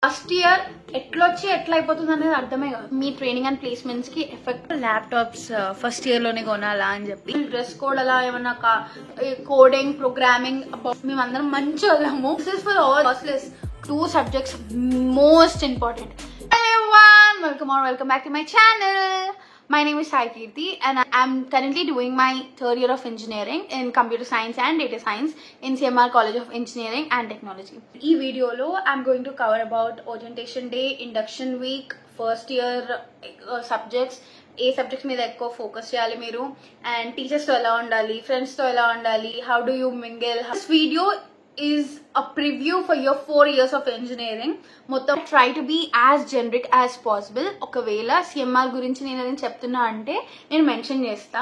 First year ఎట్లొచ్చి ఎట్లా అయిపోతుంది అనేది అర్థమే కాదు. మీ ట్రైనింగ్ అండ్ ప్లేస్మెంట్స్ కి ఎఫెక్ట్ ల్యాప్టాప్స్ ఫస్ట్ ఇయర్ లోనే కొనాలా అని చెప్పి డ్రెస్ కోడ్ అలా ఏమన్నా కోడింగ్ ప్రోగ్రామింగ్ మేమందరం మంచి వాళ్ళము. For all costless 2 subjects most important. Hello everyone, welcome back to my channel. My name is Sai Kirti and I'm currently doing my 3rd year of engineering in computer science and data science in CMR College of Engineering and Technology. In this video I'm going to cover about orientation day, induction week, first year subjects, A subjects మీద ఎక్కువ focus చేయాలి మీరు, and teachers తో ఎలా ఉండాలి, friends తో ఎలా ఉండాలి, how do you mingle. This video is a preview for your 4 years of engineering. మొత్తం try to be as generic as possible. ఒకవేళ CMR గురించి నేను చెప్తున్నా అంటే నేను మెన్షన్ చేస్తా.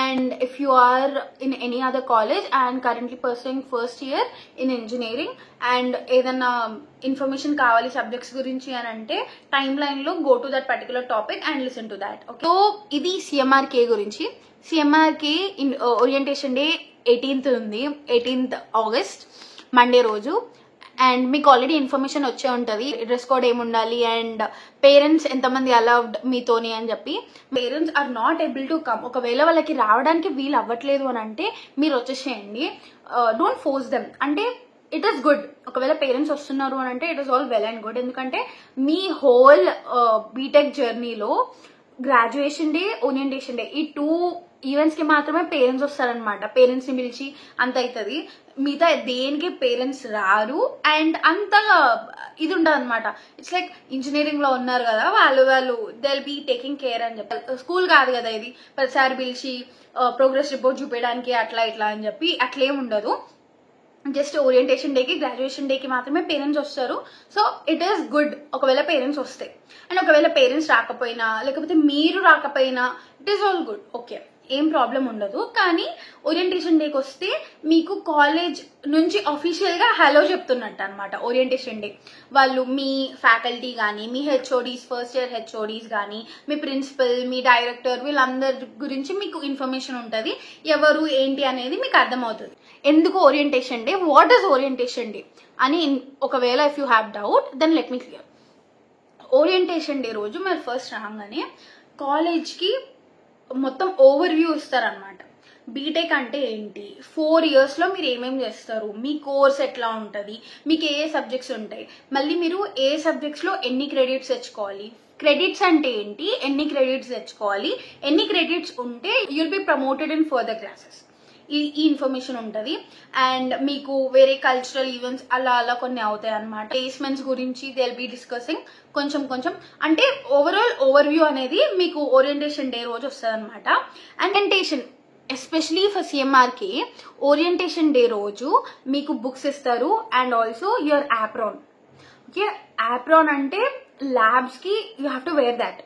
And if you are in any other college and currently pursuing first year in engineering and ఏదన్నా information కావాలి సబ్జెక్ట్స్ గురించి అని అంటే టైమ్ లైన్ లో go to that particular topic and listen to that. Okay, so ఇది CMRK గురించి. CMRK orientation day 18th ఉంది, 18th August Monday రోజు. అండ్ మీకు ఆల్రెడీ ఇన్ఫర్మేషన్ వచ్చే ఉంటుంది డ్రెస్ కోడ్ ఏముండాలి అండ్ పేరెంట్స్ ఎంతమంది అలౌడ్ మీతోని అని చెప్పి. Parents are not able to come. ఒకవేళ వాళ్ళకి రావడానికి వీలు అవ్వట్లేదు అని అంటే మీరు వచ్చేసేయండి. Don't force them. అంటే ఇట్ ఈస్ గుడ్ ఒకవేళ పేరెంట్స్ వస్తున్నారు అని అంటే it is all well and good. ఎందుకంటే మీ హోల్ బీటెక్ జర్నీలో గ్రాడ్యుయేషన్ డే, ఓరియంటేషన్ డే ఈ 2 ఈవెంట్స్ కి మాత్రమే పేరెంట్స్ వస్తారనమాట. పేరెంట్స్ ని పిలిచి అంత అవుతుంది. మిగతా దేనికి పేరెంట్స్ రారు. అండ్ అంతగా ఇది ఉండదు అనమాట. ఇట్స్ లైక్ ఇంజనీరింగ్ లో ఉన్నారు కదా వాళ్ళు దే బీ టేకింగ్ కేర్ అని చెప్పి. స్కూల్ కాదు కదా ఇది, ప్రతిసారి పిలిచి ప్రోగ్రెస్ రిపోర్ట్ చూపించడానికి అట్లా ఇట్లా అని చెప్పి అట్లేం ఉండదు. జస్ట్ ఓరియంటేషన్ డేకి, గ్రాడ్యుయేషన్ డేకి మాత్రమే పేరెంట్స్ వస్తారు. సో ఇట్ ఈస్ గుడ్ ఒకవేళ పేరెంట్స్ వస్తాయి. అండ్ ఒకవేళ పేరెంట్స్ రాకపోయినా లేకపోతే మీరు రాకపోయినా it is all good. Okay, ఏం ప్రాబ్లం ఉండదు. కానీ ఓరియంటేషన్ డేకి వస్తే మీకు కాలేజ్ నుంచి అఫీషియల్ గా హలో చెప్తున్నట్టు అనమాట. ఓరియంటేషన్ డే వాళ్ళు మీ ఫ్యాకల్టీ కానీ, మీ హెచ్ఓడీస్, ఫస్ట్ ఇయర్ హెచ్ఓడీస్ కానీ, మీ ప్రిన్సిపల్, మీ డైరెక్టర్, వీళ్ళందరి గురించి మీకు ఇన్ఫర్మేషన్ ఉంటుంది. ఎవరు ఏంటి అనేది మీకు అర్థమవుతుంది. ఎందుకు orientation day, what is orientation day అని ఒకవేళ if you have doubt then let me clear. Orientation day రోజు మీరు ఫస్ట్ రాగానే కాలేజ్కి మొత్తం ఓవర్ వ్యూ ఇస్తారనమాట. బీటెక్ అంటే ఏంటి, 4 years లో మీరు ఏమేమి చేస్తారు, మీ కోర్స్ ఎట్లా ఉంటుంది, మీకు ఏ సబ్జెక్ట్స్ ఉంటాయి, మళ్ళీ మీరు ఏ సబ్జెక్ట్స్ లో ఎన్ని క్రెడిట్స్ తెచ్చుకోవాలి, క్రెడిట్స్ అంటే ఏంటి, ఎన్ని క్రెడిట్స్ తెచ్చుకోవాలి, ఎన్ని క్రెడిట్స్ ఉంటే you'll be promoted in further classes, ఈ ఇన్ఫర్మేషన్ ఉంటుంది. అండ్ మీకు వేరే కల్చరల్ ఈవెంట్స్ అలా కొన్ని అవుతాయి అనమాట. ప్లేస్మెంట్స్ గురించి దే విల్ బి డిస్కసింగ్ కొంచెం. అంటే ఓవరాల్ ఓవర్ వ్యూ అనేది మీకు ఓరియంటేషన్ డే రోజు వస్తుంది అనమాట. అండ్ ఓరియంటేషన్ ఎస్పెషలీ ఫర్ సిఎంఆర్కి ఓరియంటేషన్ డే రోజు మీకు బుక్స్ ఇస్తారు and also your apron. Okay, apron అంటే ల్యాబ్స్ కి you have to wear that.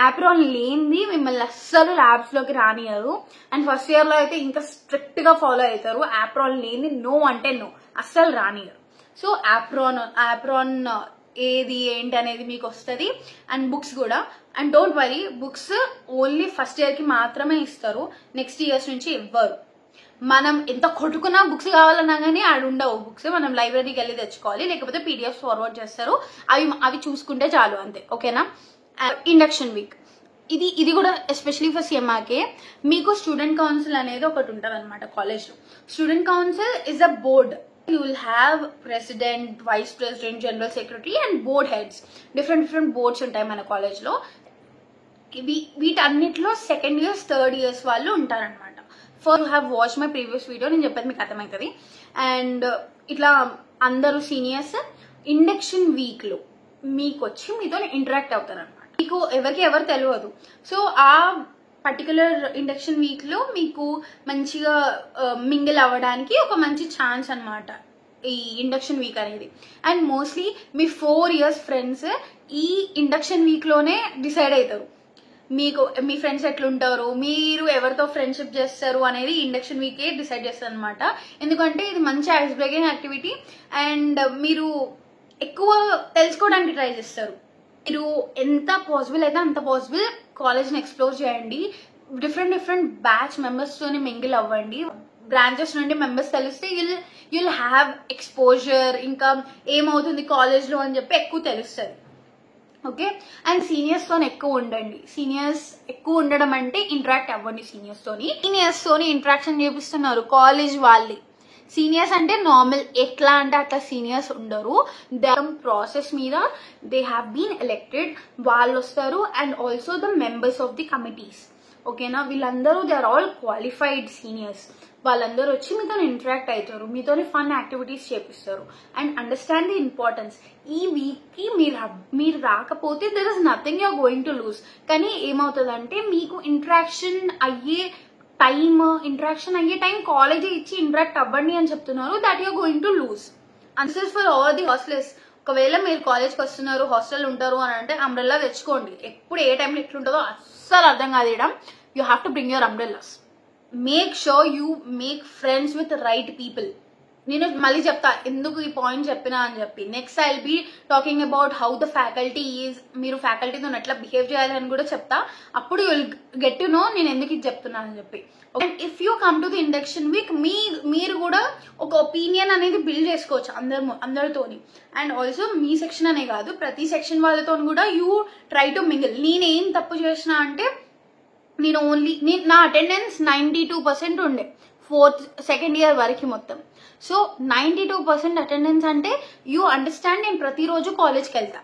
Apron లేనిది మిమ్మల్ని అస్సలు ల్యాబ్స్ లోకి రానియరు. అండ్ ఫస్ట్ ఇయర్ లో అయితే ఇంకా స్ట్రిక్ట్ గా ఫాలో అవుతారు. యాప్రాన్ లేనిది నో అంటే నో, అస్సలు రానియరు. సో యాప్రాన్ ఏది ఏంటి అనేది మీకు వస్తుంది. అండ్ బుక్స్ కూడా. And don't worry, books only first year కి మాత్రమే ఇస్తారు, నెక్స్ట్ ఇయర్స్ నుంచి ఇవ్వరు. మనం ఎంత కొట్టుకున్నా బుక్స్ కావాలన్నా కానీ ఆడ ఉండవు బుక్స్. మనం లైబ్రరీకి వెళ్ళి తెచ్చుకోవాలి, లేకపోతే పీడిఎఫ్ ఫార్వర్డ్ చేస్తారు, అవి చూసుకుంటే చాలు, అంతే. ఓకేనా. ఇండక్షన్ వీక్ ఇది కూడా ఎస్పెషలీ ఫర్ సిఎంఆర్కే మీకు స్టూడెంట్ కౌన్సిల్ అనేది ఒకటి ఉంటుంది అనమాట కాలేజ్లో. Student council is a board. You will have president, vice president, general secretary and board heads. different boards ఉంటాయి మన కాలేజ్ లో. వీటన్నిటిలో సెకండ్ ఇయర్స్, థర్డ్ ఇయర్స్ వాళ్ళు ఉంటారనమాట. For you have watch my previous video, నేను చెప్పేది మీకు అర్థమవుతుంది. అండ్ ఇట్లా అందరూ సీనియర్స్ ఇండక్షన్ వీక్ లో మీకు వచ్చి మీతో ఇంటరాక్ట్ అవుతారనమాట. మీకు ఎవరు తెలియదు. సో ఆ పర్టికులర్ ఇండక్షన్ వీక్ లో మీకు మంచిగా మింగిల్ అవ్వడానికి ఒక మంచి ఛాన్స్ అనమాట ఈ ఇండక్షన్ వీక్ అనేది. And mostly me 4 years friends ఈ ఇండక్షన్ వీక్ లోనే డిసైడ్ అవుతారు. మీకు మీ ఫ్రెండ్స్ ఎట్లుంటారు, మీరు ఎవరితో ఫ్రెండ్షిప్ చేస్తారు అనేది ఇండక్షన్ వీకే డిసైడ్ చేస్తారు అనమాట. ఎందుకంటే ఇది మంచి ఐస్ బ్రేకింగ్ యాక్టివిటీ అండ్ మీరు ఎక్కువ తెలుసుకోవడానికి ట్రై చేస్తారు. మీరు ఎంత పాసిబుల్ అయితే అంత పాసిబుల్ కాలేజ్ని ఎక్స్ప్లోర్ చేయండి. డిఫరెంట్ బ్యాచ్ మెంబర్స్ తోని మింగిల్ అవ్వండి. బ్రాంచెస్ నుండి మెంబర్స్ తెలిస్తే యుల్ హ్యావ్ ఎక్స్పోజర్, ఇంకా ఏమవుతుంది కాలేజ్లో అని చెప్పి ఎక్కువ తెలుస్తుంది. ఓకే, అండ్ సీనియర్స్తో ఎక్కువ ఉండండి. సీనియర్స్ ఎక్కువ ఉండడం అంటే ఇంటరాక్ట్ అవ్వండి సీనియర్స్తోని ఇంటరాక్షన్ చేపిస్తున్నారు కాలేజ్ వాళ్ళే. సీనియర్స్ అంటే నార్మల్ ఎట్లా అంటే అట్లా సీనియర్స్ ఉండరు. ప్రాసెస్ మీద దే హ్యావ్ బీన్ ఎలెక్టెడ్, వాళ్ళు వస్తారు. And also the members of the committees. ఓకేనా, వీళ్ళందరూ they are all qualified seniors. వాళ్ళందరూ వచ్చి మీతో ఇంటరాక్ట్ అవుతారు, మీతోని ఫన్ యాక్టివిటీస్ చేపిస్తారు. And understand the importance. ఈ వీక్కి మీరు రాకపోతే there is nothing you're going to lose. కానీ ఏమవుతుందంటే మీకు ఇంటరాక్షన్ అయ్యే టైం కాలేజ్ ఇచ్చి ఇంటరాక్ట్ అవ్వండి అని చెప్తున్నారు. That you're going to lose. This is for all the hostellers. ఒకవేళ మీరు కాలేజ్కి వస్తున్నారు, హాస్టల్ ఉంటారు అని అంటే అంబ్రెల్లా తెచ్చుకోండి. ఎప్పుడు ఏ టైంలో ఎట్లుంటుందో అస్సలు అర్థం కాదు. You have to bring your umbrellas. Make sure you make friends with right people. నేను మళ్ళీ చెప్తా ఎందుకు ఈ పాయింట్ చెప్పినా అని చెప్పి. Next I will be talking about how the faculty is. మీరు ఫ్యాకల్టీతో ఎట్లా బిహేవ్ చేయాలి అని కూడా చెప్తా. అప్పుడు you will get to know నేను ఎందుకు ఇది చెప్తున్నాను అని చెప్పి. And if you come to the induction week మీరు కూడా ఒక ఒపీనియన్ అనేది బిల్డ్ చేసుకోవచ్చు అందరితోని. అండ్ ఆల్సో మీ సెక్షన్ అనే కాదు, ప్రతి సెక్షన్ వాళ్ళతో కూడా యూ ట్రై టు మింగిల్. నేనేం తప్పు చేసిన అంటే నా అటెండెన్స్ 92% ఉండే సెకండ్ ఇయర్ వరకు మొత్తం. సో 92% అటెండెన్స్ అంటే యూ అండర్స్టాండ్. నేను ప్రతిరోజు కాలేజ్కి వెళ్తా,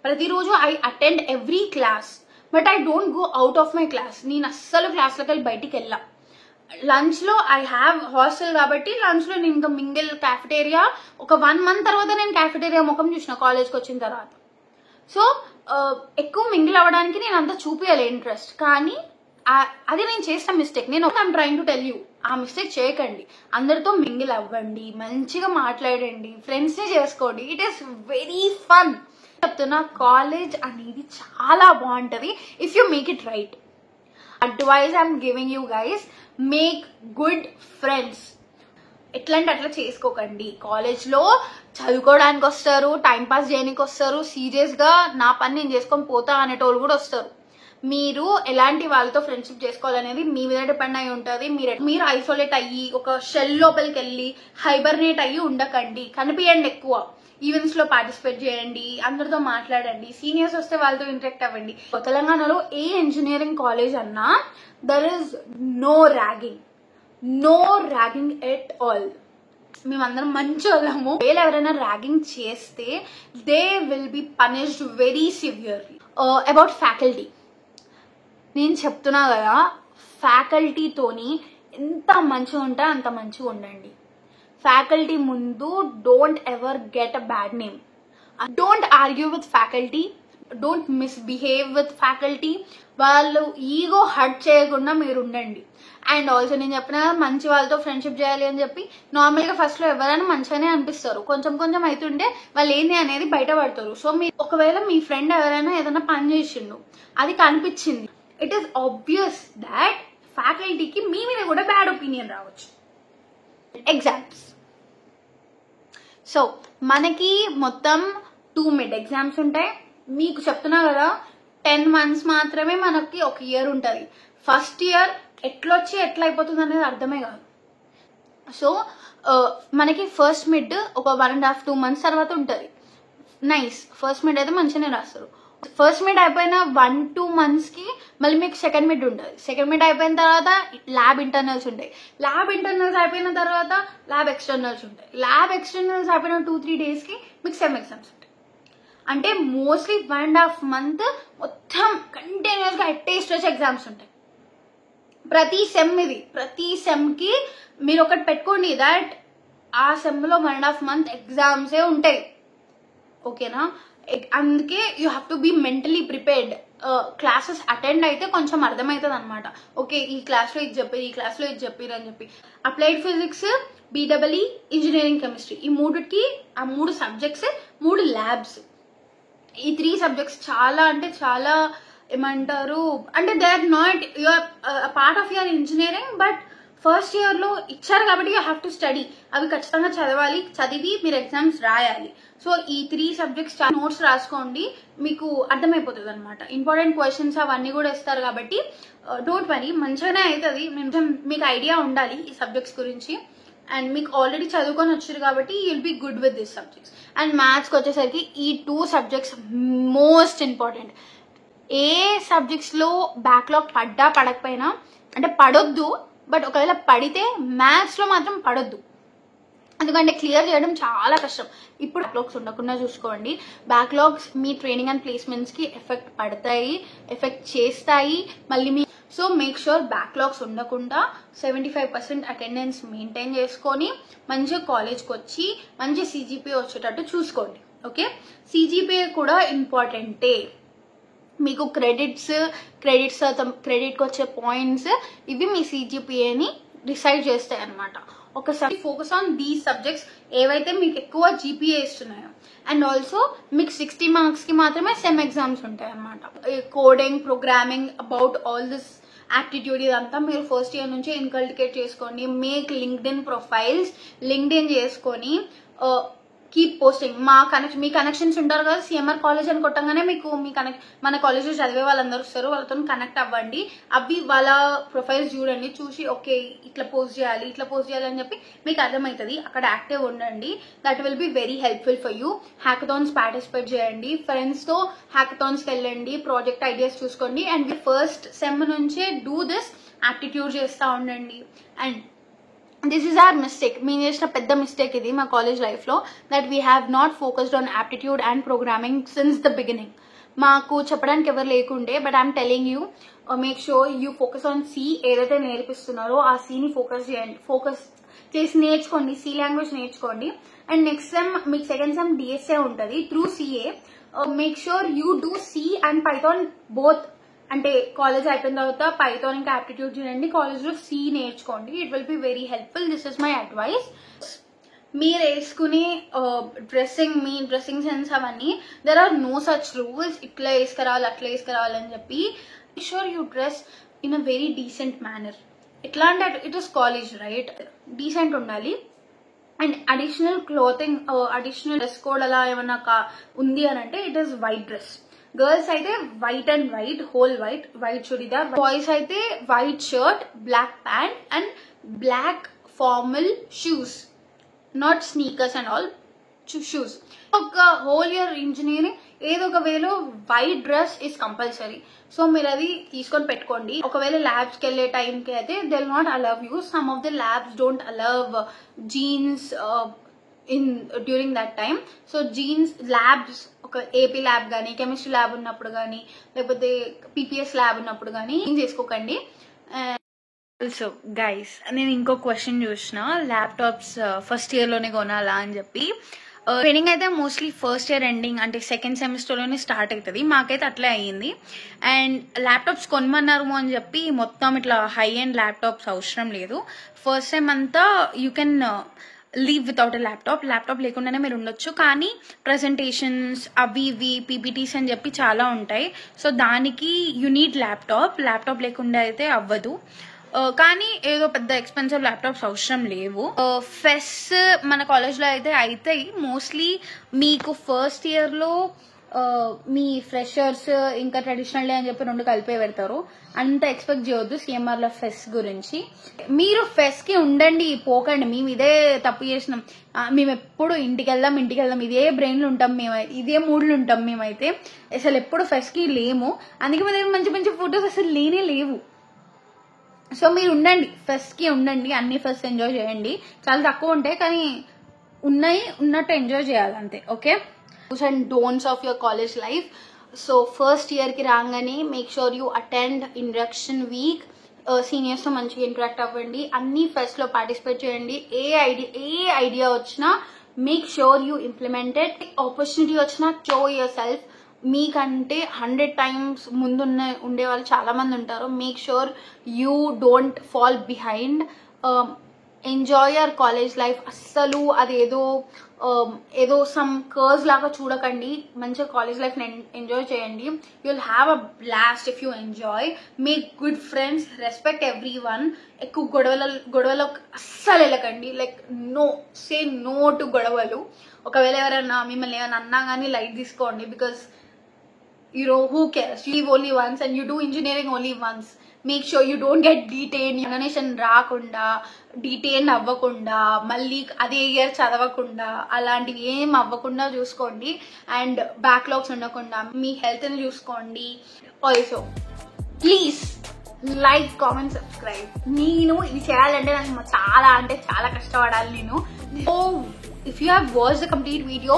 ప్రతిరోజు I attend every class, but I don't go out of my class. నేను అస్సలు క్లాస్లోకి వెళ్ళి బయటికి వెళ్ళా. లంచ్లో ఐ హ్యావ్ హాస్టల్ కాబట్టి లంచ్లో నేను ఇంకా మింగిల్ క్యాఫెటేరియా. ఒక 1 month తర్వాత నేను క్యాఫెటేరియా ముఖం చూసిన కాలేజ్కి వచ్చిన తర్వాత. సో ఎక్కువ మింగిల్ అవ్వడానికి నేను అంత చూపించాలి ఇంట్రెస్ట్. కానీ అది నేను చేసిన mistake. I'm trying to tell you, ఆ మిస్టేక్ చేయకండి. అందరితో మింగిల్ అవ్వండి, మంచిగా మాట్లాడండి, ఫ్రెండ్స్ని చేసుకోండి. It is very fun. చెప్తున్నా, కాలేజ్ అనేది చాలా బాగుంటుంది if you make it right. Advice I'm giving you guys, make good friends. ఎట్లా అంటే అట్లా చేసుకోకండి. కాలేజ్లో చదువుకోవడానికి వస్తారు, టైంపాస్ చేయడానికి వస్తారు, సీరియస్గా నా పని నేను చేసుకొని పోతా అనేటోళ్ళు కూడా వస్తారు. మీరు ఎలాంటి వాళ్ళతో ఫ్రెండ్షిప్ చేసుకోవాలనేది మీ మీద డిపెండ్ అయి ఉంటుంది. మీరు ఐసోలేట్ అయ్యి ఒక షెల్ లోపలికి వెళ్ళి హైబర్నేట్ అయ్యి ఉండకండి. కనిపించండి, ఎక్కువ ఈవెంట్స్ లో పార్టిసిపేట్ చేయండి, అందరితో మాట్లాడండి, సీనియర్స్ వస్తే వాళ్ళతో ఇంటరాక్ట్ అవ్వండి. తెలంగాణలో ఏ ఇంజనీరింగ్ కాలేజ్ అన్నా there is no ragging at all. మేమందరం మంచి వాళ్ళము. ఎవరైనా ర్యాగింగ్ చేస్తే they will be punished very severely. About faculty నేను చెప్తున్నా కదా, ఫ్యాకల్టీతోని ఎంత మంచిగా ఉంటే అంత మంచిగా ఉండండి. ఫ్యాకల్టీ ముందు don't ever get a bad name. Don't argue with faculty, don't misbehave with faculty. వాళ్ళు ఈగో హర్ట్ చేయకుండా మీరు ఉండండి. అండ్ ఆల్సో నేను చెప్పిన మంచి వాళ్ళతో ఫ్రెండ్షిప్ చేయాలి అని చెప్పి నార్మల్గా ఫస్ట్లో ఎవరైనా మంచిగానే అనిపిస్తారు, కొంచెం కొంచెం అవుతుంటే వాళ్ళు ఏంది అనేది బయటపడతారు. సో మీరు ఒకవేళ మీ ఫ్రెండ్ ఎవరైనా ఏదైనా పని చేసిండు, అది కనిపించింది, ఇట్ ఈస్ ఆబ్వియస్ దాట్ ఫ్యాకల్టీకి మీ మీద కూడా బ్యాడ్ ఒపీనియన్ రావచ్చు. ఎగ్జామ్స్. సో మనకి మొత్తం 2 mid ఎగ్జామ్స్ ఉంటాయి. మీకు చెప్తున్నా కదా, 10 months మాత్రమే మనకి ఒక ఇయర్ ఉంటుంది. ఫస్ట్ ఇయర్ ఎట్లొచ్చి ఎట్లా అయిపోతుంది అనేది అర్థమే కాదు. సో మనకి ఫస్ట్ మిడ్ ఒక 1.5-2 months తర్వాత ఉంటుంది. నైస్, ఫస్ట్ మిడ్ అయితే మంచిగానే రాస్తారు. ఫస్ట్ మిడ్ అయిపోయిన 1-2 monthsకి మళ్ళీ మీకు సెకండ్ మిడ్ ఉంటుంది. సెకండ్ మిడ్ అయిపోయిన తర్వాత ల్యాబ్ ఇంటర్నల్స్ ఉంటాయి. ల్యాబ్ ఇంటర్నల్స్ అయిపోయిన తర్వాత ల్యాబ్ ఎక్స్టర్నల్స్ ఉంటాయి. ల్యాబ్ ఎక్స్టర్నల్స్ అయిపోయిన 2-3 daysకి మీకు సెమ్ ఎగ్జామ్స్ ఉంటాయి. అంటే మోస్ట్లీ 1.5 months మొత్తం కంటిన్యూస్గా ఎట్టే స్ట్రెచ్ ఎగ్జామ్స్ ఉంటాయి. ప్రతి సెమ్కి మీరు ఒకటి పెట్టుకోండి, దాట్ ఆ సెమ్లో 1.5 months ఎగ్జామ్సే ఉంటాయి. ఓకేనా? అందుకే you have to be mentally prepared. Classes attend అయితే కొంచెం అర్థమవుతుంది అనమాట. ఓకే, ఈ క్లాస్లో ఇది చెప్పారు, ఈ క్లాస్లో ఇది చెప్పారు అని చెప్పి. Applied physics, BEE, engineering chemistry, ఈ మూడికి ఆ 3 subjects 3 labs. ఈ 3 subjects చాలా అంటే చాలా ఏమంటారు అంటే they are not your part of your engineering, but first ఇయర్లో ఇచ్చారు కాబట్టి యూ హ్యావ్ టు స్టడీ. అవి ఖచ్చితంగా చదవాలి, చదివి మీరు ఎగ్జామ్స్ రాయాలి. సో ఈ 3 సబ్జెక్ట్స్ నోట్స్ రాసుకోండి, మీకు అర్థమైపోతుంది అనమాట. ఇంపార్టెంట్ క్వశ్చన్స్ అవన్నీ కూడా ఇస్తారు కాబట్టి డోంట్ వరీ, మంచిగానే అవుతుంది. మీకు ఐడియా ఉండాలి ఈ సబ్జెక్ట్స్ గురించి. అండ్ మీకు ఆల్రెడీ చదువుకొని వచ్చారు కాబట్టి you'll be good with this subjects. And మ్యాథ్స్కి వచ్చేసరికి ఈ 2 సబ్జెక్ట్స్ మోస్ట్ ఇంపార్టెంట్. ఏ సబ్జెక్ట్స్లో బ్యాక్లాగ్ పడ్డా పడకపోయినా, అంటే పడొద్దు, బట్ ఒకవేళ పడితే మ్యాథ్స్లో మాత్రం పడొద్దు, ఎందుకంటే క్లియర్ చేయడం చాలా కష్టం. ఇప్పుడు బ్యాక్లాగ్స్ ఉండకుండా చూసుకోండి. బ్యాక్లాగ్స్ మీ ట్రైనింగ్ అండ్ ప్లేస్మెంట్స్కి ఎఫెక్ట్ చేస్తాయి మళ్ళీ మీ. సో మేక్ షూర్ బ్యాక్లాగ్స్ ఉండకుండా 75% అటెండెన్స్ మెయింటైన్ చేసుకొని మంచిగా కాలేజ్కి వచ్చి మంచి CGPA వచ్చేటట్టు చూసుకోండి. ఓకే, CGPA కూడా ఇంపార్టెంటే. మీకు క్రెడిట్కి వచ్చే పాయింట్స్ ఇవి మీ CGPAని డిసైడ్ చేస్తాయి అనమాట. ఒకసారి ఫోకస్ ఆన్ దీస్ సబ్జెక్ట్స్ ఏవైతే మీకు ఎక్కువ GPA ఇస్తున్నాయో. అండ్ ఆల్సో మీకు 60 మార్క్స్కి మాత్రమే సెమ్ ఎగ్జామ్స్ ఉంటాయి అనమాట. Coding, programming, about all this aptitude ఇదంతా మీరు ఫస్ట్ ఇయర్ నుంచి ఇన్కల్టికేట్ చేసుకోండి. మేక్ లింక్డ్ఇన్ ప్రొఫైల్స్, లింక్డ్ఇన్ చేసుకొని కీప్ పోస్టింగ్. మీ కనెక్షన్స్ ఉంటారు కదా, CMR కాలేజ్ అని కొట్టంగానే మీకు మన కాలేజ్లో చదివే వాళ్ళందరూ వస్తారు, వాళ్ళతో కనెక్ట్ అవ్వండి. అవి వాళ్ళ ప్రొఫైల్స్ చూడండి, చూసి ఓకే ఇట్లా పోస్ట్ చేయాలి అని చెప్పి మీకు అర్థమవుతుంది. అక్కడ యాక్టివ్ ఉండండి. That will be very helpful for you. Hackathons participate చేయండి, ఫ్రెండ్స్తో హ్యాకథాన్స్కి వెళ్ళండి, ప్రాజెక్ట్ ఐడియాస్ చూసుకోండి. అండ్ ఫస్ట్ సెమ్ నుంచే డూ దిస్ యాప్టిట్యూడ్ చేస్తూ ఉండండి. And this is our mistake. మేము చేసిన పెద్ద మిస్టేక్ ఇది మా కాలేజ్ లైఫ్లో, that we have not focused on aptitude and programming since the beginning. మాకు చెప్పడానికి ఎవరు లేకుండే, but I'm telling you, make sure you focus on C. ఏదైతే నేర్పిస్తున్నారో ఆ Cని ఫోకస్ చేసి నేర్చుకోండి, C లాంగ్వేజ్ నేర్చుకోండి. అండ్ నెక్స్ట్ సెమ్ మీకు సెకండ్ సెమ్ DSA ఉంటుంది through CA. Make sure you do C and Python both. అంటే కాలేజ్ అయిపోయిన తర్వాత పైథాన్ ఇంకా యాప్టిట్యూడ్ చేయండి, కాలేజ్లో C నేర్చుకోండి. It will be very helpful. This is my advice. మీరు వేసుకునే డ్రెస్సింగ్ సెన్స్ అవన్నీ, there are no such rules, ఇట్లా వేసుకురావాలి అట్లా వేసుకురావాలి అని చెప్పి. Sure you dress in a very decent manner. ఎట్లా అంటే it is college right, decent ఉండాలి. And additional clothing, additional dress code అలా ఏమన్నా ఉంది అని అంటే it is white dress. Girls అయితే white and white, whole white churidar. Boys అయితే white shirt, black pant and black formal shoes, not sneakers and all, shoes. ఒక whole year engineering ఏదో ఒక వేలో white dress is compulsory. So మీరు అది తీసుకొని పెట్టుకోండి. ఒకవేళ ల్యాబ్స్కి వెళ్ళే టైంకి అయితే they will not allow you. Some of the labs don't allow jeans during that time. So jeans labs, ఒక AP ల్యాబ్ కానీ, కెమిస్ట్రీ ల్యాబ్ ఉన్నప్పుడు కానీ, లేకపోతే PPS ల్యాబ్ ఉన్నప్పుడు కానీ చేసుకోకండి. ఆల్సో గైస్, నేను ఇంకో క్వశ్చన్ చూసిన, ల్యాప్టాప్స్ ఫస్ట్ ఇయర్లోనే కొనాలా అని చెప్పి. ట్రైనింగ్ అయితే మోస్ట్లీ ఫస్ట్ ఇయర్ ఎండింగ్ అంటే సెకండ్ సెమిస్టర్లోనే స్టార్ట్ అవుతుంది. మాకైతే అట్లే అయ్యింది. అండ్ ల్యాప్టాప్స్ కొనమన్నారు అని చెప్పి మొత్తం ఇట్లా హై ఎండ్ ల్యాప్టాప్స్ అవసరం లేదు. ఫస్ట్ సెమ్ అంతా you can leave without a laptop లేకుండానే మీరు ఉండొచ్చు. కానీ ప్రజెంటేషన్స్ అవి ఇవి PPTs అని చెప్పి చాలా ఉంటాయి. సో దానికి యూ నీడ్ ల్యాప్టాప్ లేకుండా అయితే అవ్వదు. కానీ ఏదో పెద్ద ఎక్స్పెన్సివ్ ల్యాప్టాప్స్ అవసరం లేవు. ఫెస్ మన కాలేజ్లో అయితే అవుతాయి మోస్ట్లీ. మీకు ఫస్ట్ ఇయర్లో మీ ఫ్రెషర్స్ ఇంకా ట్రెడిషనల్ డే అని చెప్పి 2 కలిపే పెడతారు. అంత ఎక్స్పెక్ట్ చేయొద్దు CMRలో ఫెస్ గురించి. మీరు ఫెస్కి ఉండండి, పోకండి. మేము ఇదే తప్పు చేసినాం. మేము ఎప్పుడు ఇంటికి వెళ్దాం ఇదే బ్రెయిన్లు ఉంటాం, ఇదే మూడ్లు ఉంటాం. మేమైతే అసలు ఎప్పుడు ఫెస్కి లేము. అందుకే మా దగ్గర మంచి ఫొటోస్ అసలు లేవు. సో మీరు ఉండండి, ఫెస్ట్కి ఉండండి, అన్ని ఫెస్ట్ ఎంజాయ్ చేయండి. చాలా తక్కువ ఉంటాయి కానీ ఉన్నట్టు ఎంజాయ్ చేయాలి అంతే. Okay, dos and don'ts of your college life. So first ఇయర్కి రాగానే make sure you attend induction week. సీనియర్స్తో మంచిగా ఇంటరాక్ట్ అవ్వండి, అన్ని ఫెస్ట్లో పార్టిసిపేట్ చేయండి. ఏ ఐడియా వచ్చినా make sure you implemented. Opportunity వచ్చినా షో యువర్ సెల్ఫ్. మీకంటే 100 times ముందు ఉండేవాళ్ళు చాలా మంది ఉంటారు. Make sure you don't fall behind. Enjoy your college life. అస్సలు అదేదో ఏదో సమ్ కర్వ్స్ లాగా చూడకండి. మంచిగా కాలేజ్ లైఫ్ ఎంజాయ్ చేయండి. You will have a blast if you enjoy. Make good friends, respect every one. ఎక్కువ గొడవలు అస్సలు వెళ్ళకండి. లైక్ సే నో టు గొడవలు. ఒకవేళ ఎవరైనా మిమ్మల్ని ఏమైనా అన్నా కానీ లైట్ తీసుకోండి. Because who cares? You live only once and you do engineering only once. Make sure you don't get detained. Examination రాకుండా, డిటైన్ అవ్వకుండా, మళ్ళీ అదే ఇయర్ చదవకుండా, అలాంటివి ఏం అవ్వకుండా చూసుకోండి. అండ్ బ్యాక్లాగ్స్ ఉండకుండా మీ హెల్త్ని చూసుకోండి. Also please like, comment, subscribe. నేను ఇది చేయాలంటే నాకు చాలా అంటే చాలా కష్టపడాలి నేను. So if you have watched the complete video,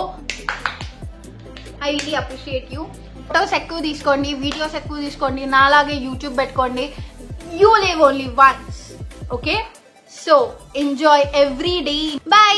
I really appreciate you. Photos ఎక్కువ తీసుకోండి, వీడియోస్ ఎక్కువ తీసుకోండి, నాలాగే యూట్యూబ్ పెట్టుకోండి. You live only once. Okay, so enjoy every day. By.